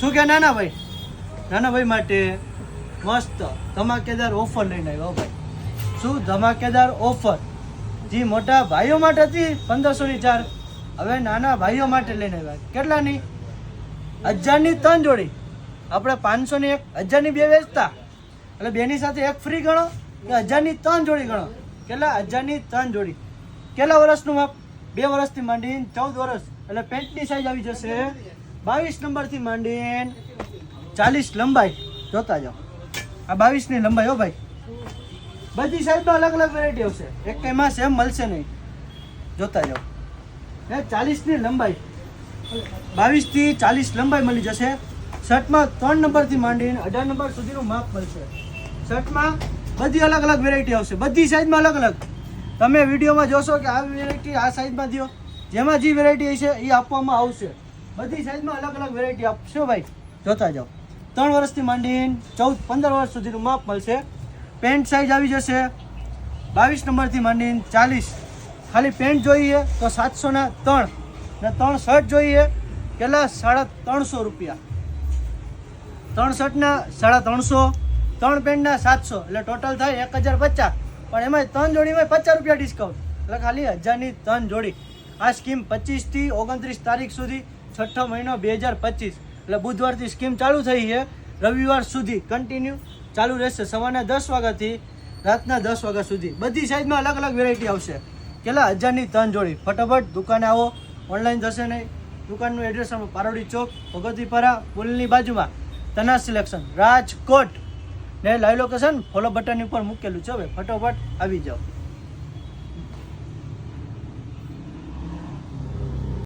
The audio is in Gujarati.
શું કે નાના ભાઈ માટે મસ્ત ધમાકેદાર ઓફર લઈને આવ્યો ભાઈ। શું ધમાકેદાર ઓફર જે મોટા ભાઈઓ માટે હતી 1500 ની 4, હવે નાના ભાઈઓ માટે લઈને આવ્યા। કેટલાની? 1000 ની 3 જોડી। આપણે 500 ની 1, 1000 ની 2 વેચતા, એટલે બેની સાથે એક ફ્રી ગણો કે 1000 ની 3 જોડી ગણો। કેટલા? 1000 ની 3 જોડી। કેટલા વર્ષનું માપ? 2 વર્ષથી માંડીને 14 વર્ષ। એટલે પેન્ટની સાઈઝ આવી જશે 22 નંબરથી માંડીને 40 લંબાઈ। જોતા જાઓ, આ 22 ની લંબાઈ હો ભાઈ। બધી સાઈઝમાં અલગ અલગ વેરાયટી આવશે, એક કઈમાં સેમ મળશે નહીં। જોતા જાઓ, 40 ની લંબાઈ, 22 થી 40 લંબાઈ મળી જશે। શર્ટમાં 3 નંબરથી માંડીને 18 નંબર સુધીનું માપ મળશે। શર્ટમાં બધી અલગ અલગ વેરાયટી આવશે, બધી સાઈઝમાં અલગ અલગ। તમે વિડીયોમાં જોશો કે આ વેરાયટી આ સાઈઝમાં દો, જેમાં જે વેરાયટી હશે એ આપવામાં આવશે। બધી સાઈઝમાં અલગ અલગ વેરાયટી આપશો ભાઈ। જોતા જાઓ, 3 વર્ષથી માંડીને 14-15 વર્ષ સુધીનું માપ મળશે। પેન્ટ સાઈઝ આવી જશે 22 નંબરથી માંડીને 40। ખાલી પેન્ટ જોઈએ તો 700 ના 3 ને 3 શર્ટ જોઈએ કેટલા? 350 રૂપિયા। 3 શર્ટના 350, 3 પેન્ટના 700, એટલે ટોટલ થાય 1050। પણ એમાં 3 જોડીમાં 50 રૂપિયા ડિસ્કાઉન્ટ, એટલે ખાલી 1000 ની 3 જોડી। આ સ્કીમ 25 થી 29 તારીખ સુધી, 6ઠો મહિનો 2025, એટલે બુધવારથી સ્કીમ ચાલુ થઈ છે, રવિવાર સુધી કન્ટિન્યુ ચાલુ રહેશે। સવારના 10 વાગ્યાથી રાતના 10 વાગ્યા સુધી બધી સાઈઝમાં અલગ અલગ વેરાયટી આવશે। કેટલા? 1000 ની 3 જોડી। ફટાફટ દુકાને આવો, ઓનલાઈન થશે નહીં। દુકાનનું એડ્રેસ આપણે પારોડી ચોક, ભગવતીપરા પુલની બાજુમાં, તનાજ સિલેક્શન, રાજકોટ ને લાઈવ લોકેશન ફોલો બટન ઉપર મૂકેલું છે। હવે ફટાફટ આવી જાઓ।